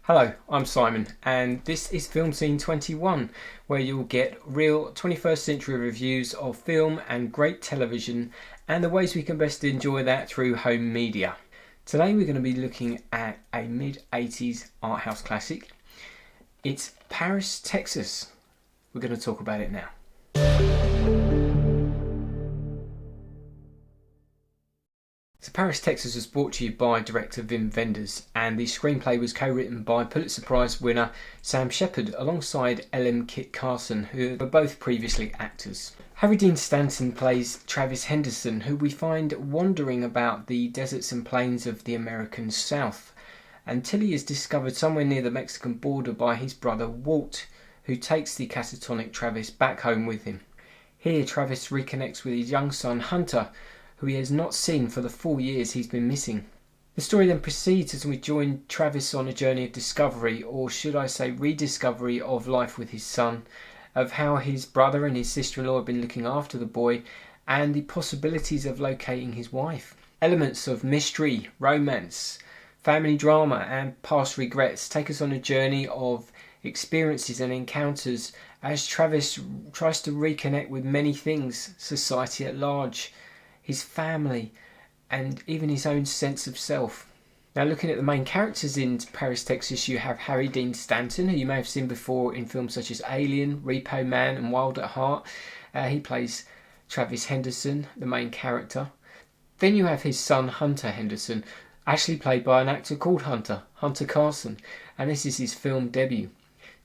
Hello, I'm Simon, and this is Film Scene 21, where you'll get real 21st century reviews of film and great television and the ways we can best enjoy that through home media. Today we're going to be looking at a mid-80s art house classic. It's Paris, Texas. We're going to talk about it now. So Paris, Texas was brought to you by director Wim Wenders, and the screenplay was co-written by Pulitzer Prize winner Sam Shepard alongside Ellen Kit Carson, who were both previously actors. Harry Dean Stanton plays Travis Henderson, who we find wandering about the deserts and plains of the American South until he is discovered somewhere near the Mexican border by his brother Walt, who takes the catatonic Travis back home with him. Here Travis reconnects with his young son Hunter, who he has not seen for the 4 years he's been missing. The story then proceeds as we join Travis on a journey of discovery, or should I say rediscovery, of life with his son, of how his brother and his sister-in-law have been looking after the boy, and the possibilities of locating his wife. Elements of mystery, romance, family drama and past regrets take us on a journey of experiences and encounters as Travis tries to reconnect with many things: society at large, his family, and even his own sense of self. Now, looking at the main characters in Paris, Texas, you have Harry Dean Stanton, who you may have seen before in films such as Alien, Repo Man and Wild at Heart. He plays Travis Henderson, the main character. Then you have his son Hunter Henderson, actually played by an actor called Hunter Carson, and this is his film debut.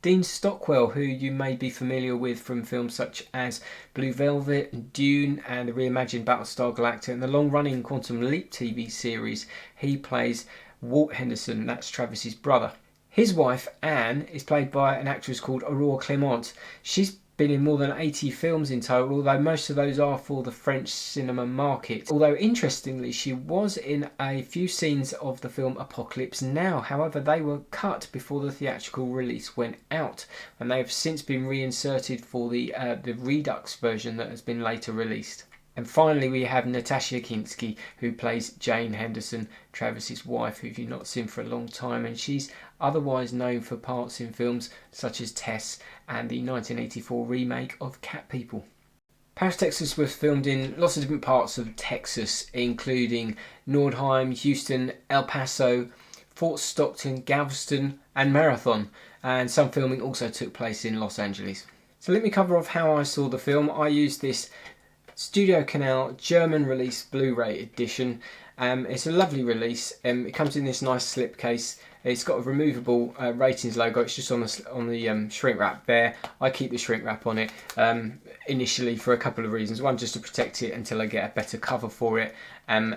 Dean Stockwell, who you may be familiar with from films such as Blue Velvet, Dune and the reimagined Battlestar Galactica and the long-running Quantum Leap TV series. He plays Walt Henderson, that's Travis's brother. His wife, Anne, is played by an actress called Aurore Clément. She's been in more than 80 films in total, although most of those are for the French cinema market. Although interestingly, she was in a few scenes of the film Apocalypse Now. However, they were cut before the theatrical release went out, and they have since been reinserted for the Redux version that has been later released. And finally, we have Natasha Kinski, who plays Jane Henderson, Travis's wife, who you've not seen for a long time, and she's otherwise known for parts in films such as Tess and the 1984 remake of Cat People. Paris, Texas was filmed in lots of different parts of Texas, including Nordheim, Houston, El Paso, Fort Stockton, Galveston and Marathon, and some filming also took place in Los Angeles. So let me cover off how I saw the film. I used this Studio Canal German release Blu-ray edition. It's a lovely release. It comes in this nice slipcase. It's got a removable ratings logo. It's just on the shrink wrap there. I keep the shrink wrap on it initially for a couple of reasons. One, just to protect it until I get a better cover for it, and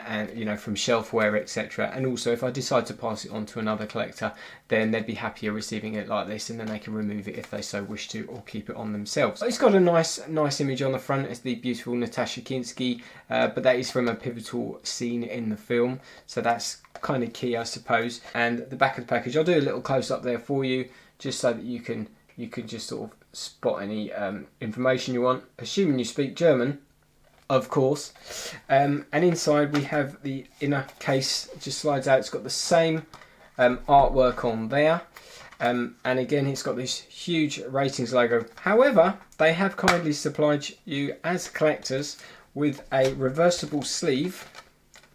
from shelf wear, etc. And also, if I decide to pass it on to another collector, then they'd be happier receiving it like this, and then they can remove it if they so wish to, or keep it on themselves. It's got a nice image on the front. It's the beautiful Natasha Kinski, but that is from a pivotal scene in the film, so that's kind of key, I suppose. And the back of the package, I'll do a little close up there for you, just so that you can just sort of spot any information you want, assuming you speak German, of course. And inside we have the inner case. It just slides out. It's got the same artwork on there, and again it's got this huge ratings logo. However, they have kindly supplied you as collectors with a reversible sleeve.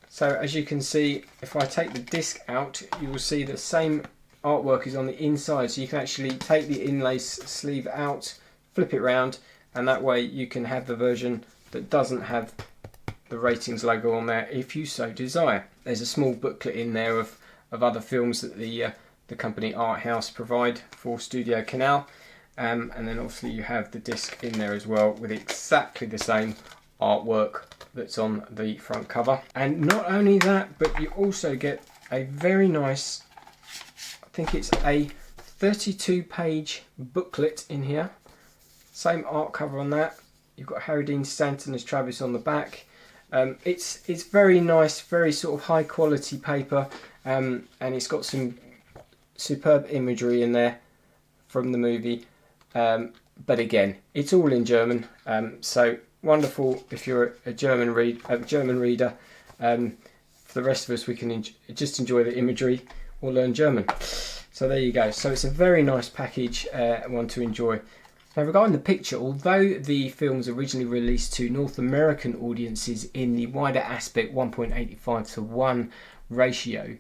So as you can see, if I take the disc out, you will see the same artwork is on the inside, so you can actually take the inlay sleeve out, flip it round, and that way you can have the version that doesn't have the ratings logo on there if you so desire. There's a small booklet in there of other films that the company Art House provide for Studio Canal, and then obviously you have the disc in there as well with exactly the same artwork that's on the front cover. And not only that, but you also get a very nice, I think it's a 32-page booklet in here. Same art cover on that. You've got Harry Dean Stanton as Travis on the back. It's very nice, very sort of high quality paper, and it's got some superb imagery in there from the movie. But again, it's all in German, so wonderful if you're a German reader. For the rest of us, we can just enjoy the imagery or learn German. So there you go. So it's a very nice package, one to enjoy. Now regarding the picture, although the film was originally released to North American audiences in the wider aspect 1.85:1 ratio,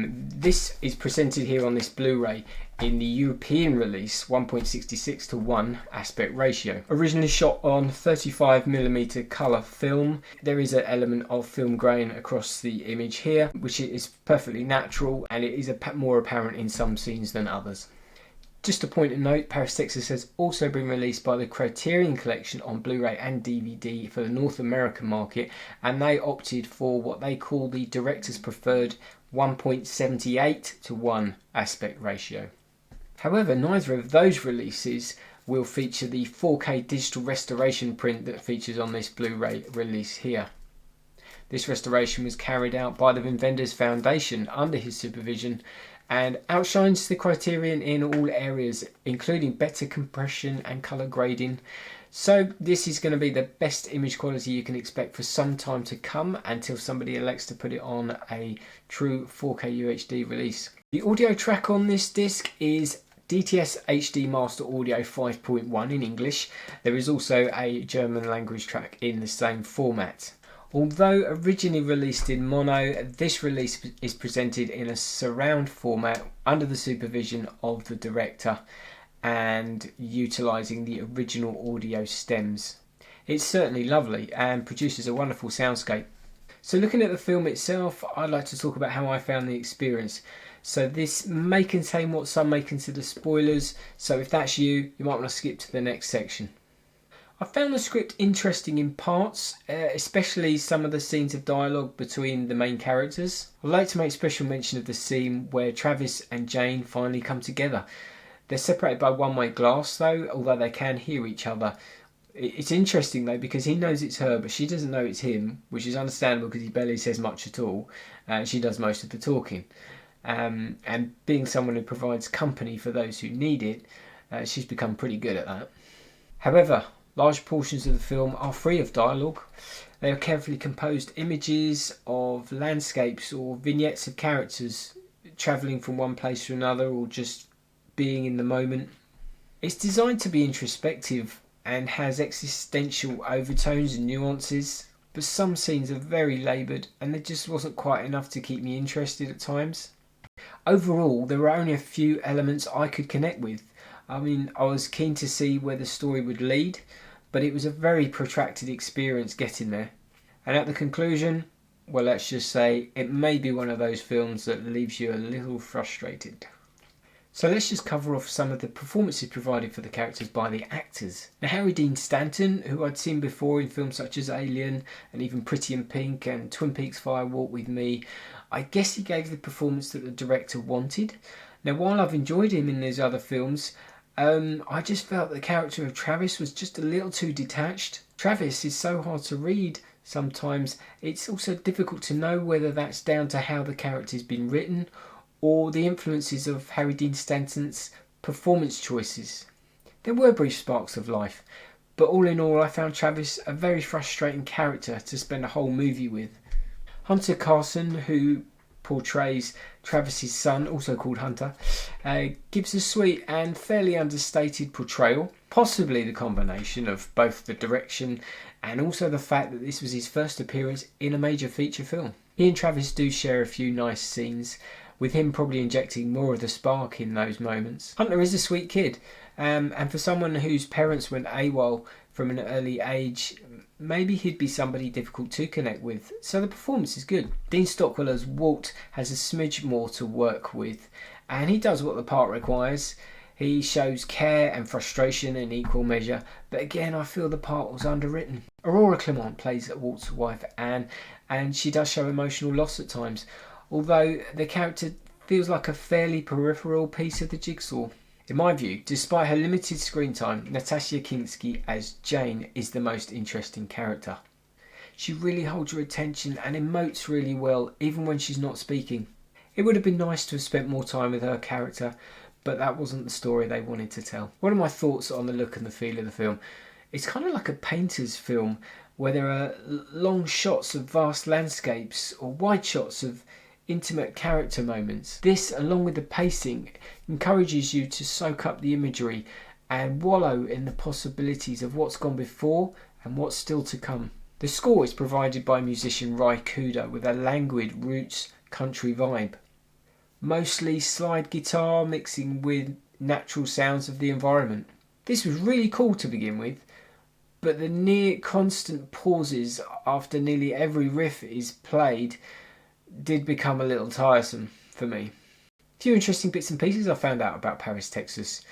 this is presented here on this Blu-ray in the European release 1.66:1 aspect ratio. Originally shot on 35mm colour film, there is an element of film grain across the image here, which is perfectly natural, and it is more apparent in some scenes than others. Just a point of note, Paris, Texas has also been released by the Criterion Collection on Blu-ray and DVD for the North American market, and they opted for what they call the Director's Preferred 1.78:1 aspect ratio. However, neither of those releases will feature the 4K digital restoration print that features on this Blu-ray release here. This restoration was carried out by the Wim Wenders Foundation under his supervision and outshines the Criterion in all areas, including better compression and colour grading. So this is going to be the best image quality you can expect for some time to come, until somebody elects to put it on a true 4K UHD release. The audio track on this disc is DTS HD Master Audio 5.1 in English. There is also a German language track in the same format. Although originally released in mono, this release is presented in a surround format under the supervision of the director and utilising the original audio stems. It's certainly lovely and produces a wonderful soundscape. So looking at the film itself, I'd like to talk about how I found the experience. So this may contain what some may consider spoilers, so if that's you, you might want to skip to the next section. I found the script interesting in parts, especially some of the scenes of dialogue between the main characters. I'd like to make special mention of the scene where Travis and Jane finally come together. They're separated by one-way glass though, although they can hear each other. It's interesting though, because he knows it's her but she doesn't know it's him, which is understandable because he barely says much at all, and she does most of the talking. And being someone who provides company for those who need it, she's become pretty good at that. However, large portions of the film are free of dialogue. They are carefully composed images of landscapes or vignettes of characters travelling from one place to another or just being in the moment. It's designed to be introspective and has existential overtones and nuances, but some scenes are very laboured and there just wasn't quite enough to keep me interested at times. Overall, there were only a few elements I could connect with. I was keen to see where the story would lead, but it was a very protracted experience getting there. And at the conclusion, well, let's just say it may be one of those films that leaves you a little frustrated. So let's just cover off some of the performances provided for the characters by the actors. Now, Harry Dean Stanton, who I'd seen before in films such as Alien and even Pretty in Pink and Twin Peaks Fire Walk with Me, I guess he gave the performance that the director wanted. Now, while I've enjoyed him in those other films, I just felt the character of Travis was just a little too detached. Travis is so hard to read sometimes. It's also difficult to know whether that's down to how the character's been written or the influences of Harry Dean Stanton's performance choices. There were brief sparks of life, but all in all I found Travis a very frustrating character to spend a whole movie with. Hunter Carson, who portrays Travis's son, also called Hunter, gives a sweet and fairly understated portrayal, possibly the combination of both the direction and also the fact that this was his first appearance in a major feature film. He and Travis do share a few nice scenes, with him probably injecting more of the spark in those moments. Hunter is a sweet kid, and for someone whose parents went AWOL from an early age, maybe he'd be somebody difficult to connect with, so the performance is good. Dean Stockwell as Walt has a smidge more to work with, and he does what the part requires. He shows care and frustration in equal measure, but again I feel the part was underwritten. Aurora Clement plays Walt's wife Anne, and she does show emotional loss at times, although the character feels like a fairly peripheral piece of the jigsaw. In my view, despite her limited screen time, Natasha Kinski as Jane is the most interesting character. She really holds your attention and emotes really well, even when she's not speaking. It would have been nice to have spent more time with her character, but that wasn't the story they wanted to tell. What are my thoughts on the look and the feel of the film? It's kind of like a painter's film, where there are long shots of vast landscapes or wide shots of intimate character moments. This, along with the pacing, encourages you to soak up the imagery and wallow in the possibilities of what's gone before and what's still to come. The score is provided by musician Ry Cooder with a languid roots country vibe. Mostly slide guitar mixing with natural sounds of the environment. This was really cool to begin with, but the near constant pauses after nearly every riff is played did become a little tiresome for me. A few interesting bits and pieces I found out about Paris, Texas.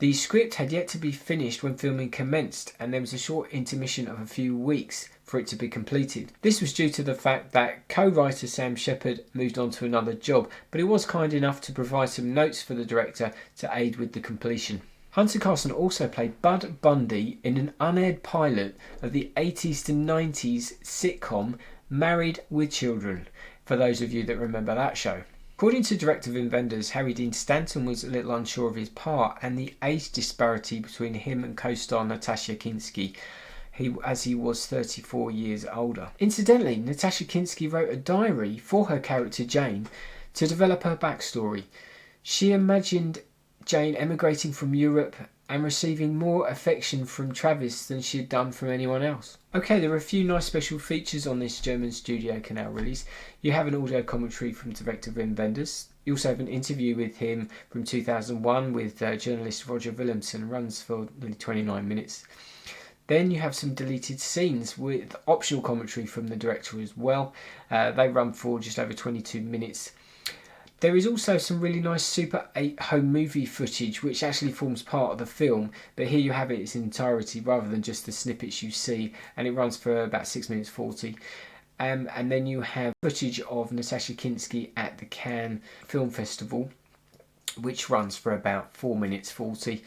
The script had yet to be finished when filming commenced, and there was a short intermission of a few weeks for it to be completed. This was due to the fact that co-writer Sam Shepard moved on to another job, but he was kind enough to provide some notes for the director to aid with the completion. Hunter Carson also played Bud Bundy in an unaired pilot of the 80s to 90s sitcom Married with Children, for those of you that remember that show. According to director Wim Wenders, Harry Dean Stanton was a little unsure of his part and the age disparity between him and co-star Natasha Kinski, as he was 34 years older. Incidentally, Natasha Kinski wrote a diary for her character Jane to develop her backstory. She imagined Jane emigrating from Europe and receiving more affection from Travis than she had done from anyone else. Okay, there are a few nice special features on this German Studio Canal release. You have an audio commentary from director Wim Wenders. You also have an interview with him from 2001 with journalist Roger Williamson, runs for nearly 29 minutes. Then you have some deleted scenes with optional commentary from the director as well. They run for just over 22 minutes. There is also some really nice Super 8 home movie footage which actually forms part of the film, but here you have it in its entirety rather than just the snippets you see, and it runs for about 6 minutes 40. And then you have footage of Natasha Kinski at the Cannes Film Festival, which runs for about 4 minutes 40.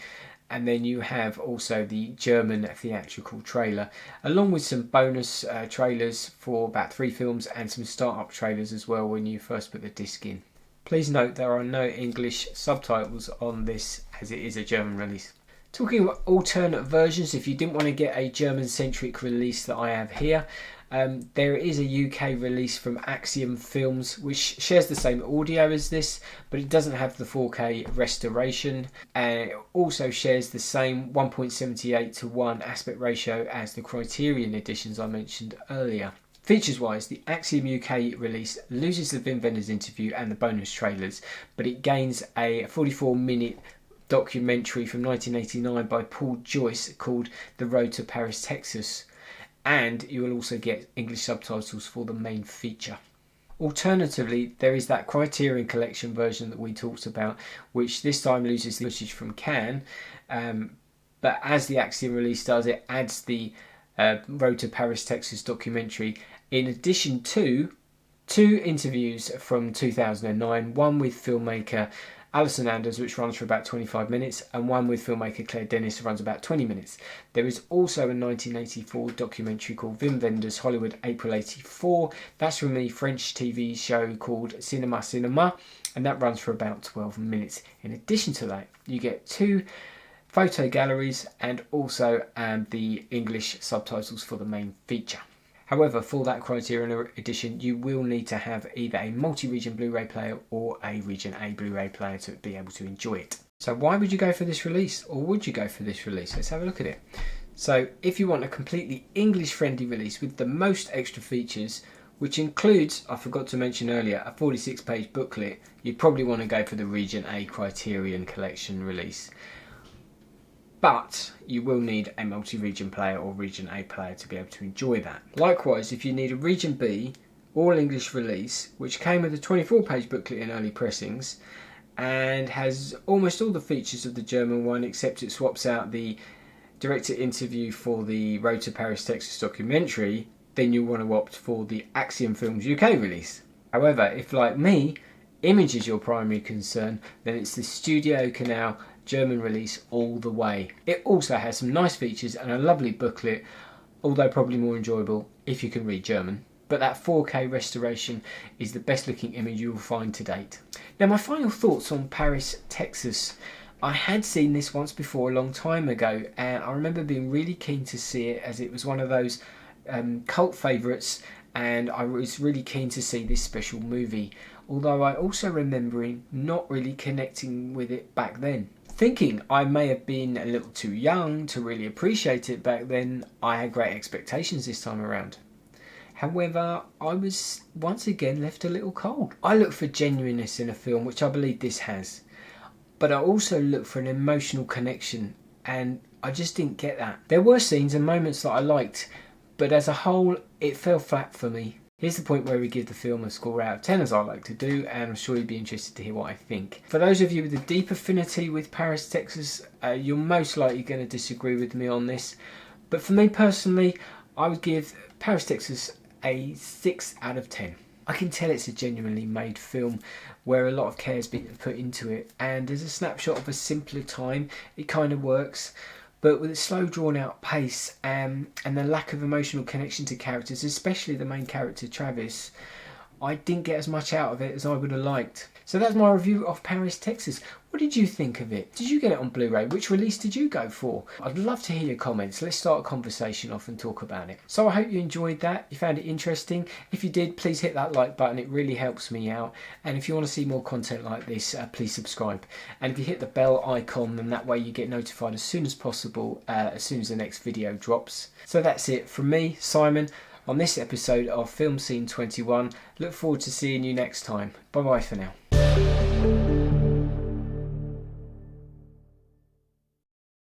And then you have also the German theatrical trailer, along with some bonus trailers for about 3 films and some start-up trailers as well when you first put the disc in. Please note there are no English subtitles on this as it is a German release. Talking about alternate versions, if you didn't want to get a German-centric release that I have here, there is a UK release from Axiom Films which shares the same audio as this, but it doesn't have the 4K restoration, and it also shares the same 1.78:1 aspect ratio as the Criterion editions I mentioned earlier. Features wise, the Axiom UK release loses the Wim Wenders interview and the bonus trailers, but it gains a 44-minute documentary from 1989 by Paul Joyce called The Road to Paris, Texas, and you will also get English subtitles for the main feature. Alternatively, there is that Criterion Collection version that we talked about, which this time loses the footage from Cannes, but as the Axiom release does, it adds the Road to Paris, Texas documentary, in addition to 2 interviews from 2009, one with filmmaker Alison Anders, which runs for about 25 minutes, and one with filmmaker Claire Denis, who runs about 20 minutes. There is also a 1984 documentary called Wim Wenders Hollywood April 84. That's from the French TV show called Cinema Cinema, and that runs for about 12 minutes. In addition to that, you get 2 photo galleries and also the English subtitles for the main feature. However, for that Criterion edition, you will need to have either a multi-region Blu-ray player or a Region A Blu-ray player to be able to enjoy it. So why would you go for this release, or would you go for this release? Let's have a look at it. So if you want a completely English-friendly release with the most extra features, which includes, I forgot to mention earlier, a 46-page booklet, you'd probably want to go for the Region A Criterion Collection release. But you will need a multi-region player or Region A player to be able to enjoy that. Likewise, if you need a Region B all-English release, which came with a 24-page booklet in early pressings and has almost all the features of the German one, except it swaps out the director interview for the Road to Paris, Texas documentary, then you'll want to opt for the Axiom Films UK release. However, if like me, image is your primary concern, then it's the Studio Canal German release all the way. It also has some nice features and a lovely booklet, although probably more enjoyable if you can read German. But that 4K restoration is the best looking image you will find to date. Now my final thoughts on Paris, Texas. I had seen this once before a long time ago, and I remember being really keen to see it as it was one of those cult favourites, and I was really keen to see this special movie. although I also remembering not really connecting with it back then. Thinking I may have been a little too young to really appreciate it back then, I had great expectations this time around. However, I was once again left a little cold. I look for genuineness in a film, which I believe this has. But I also look for an emotional connection, and I just didn't get that. There were scenes and moments that I liked, but as a whole, it fell flat for me. Here's the point where we give the film a score out of 10, as I like to do, and I'm sure you'd be interested to hear what I think. For those of you with a deep affinity with Paris, Texas, you're most likely going to disagree with me on this. But for me personally, I would give Paris, Texas a 6 out of 10. I can tell it's a genuinely made film where a lot of care has been put into it, and as a snapshot of a simpler time, it kind of works. But with its slow drawn out pace and the lack of emotional connection to characters, especially the main character Travis, I didn't get as much out of it as I would have liked. So that's my review of Paris, Texas. What did you think of it? Did you get it on Blu-ray? Which release did you go for? I'd love to hear your comments. Let's start a conversation off and talk about it. So I hope you enjoyed that. You found it interesting. If you did, please hit that like button. It really helps me out. And if you want to see more content like this, please subscribe. And if you hit the bell icon, then that way you get notified as soon as possible, as soon as the next video drops. So that's it from me, Simon, on this episode of Film Scene 21. Look forward to seeing you next time. Bye bye for now.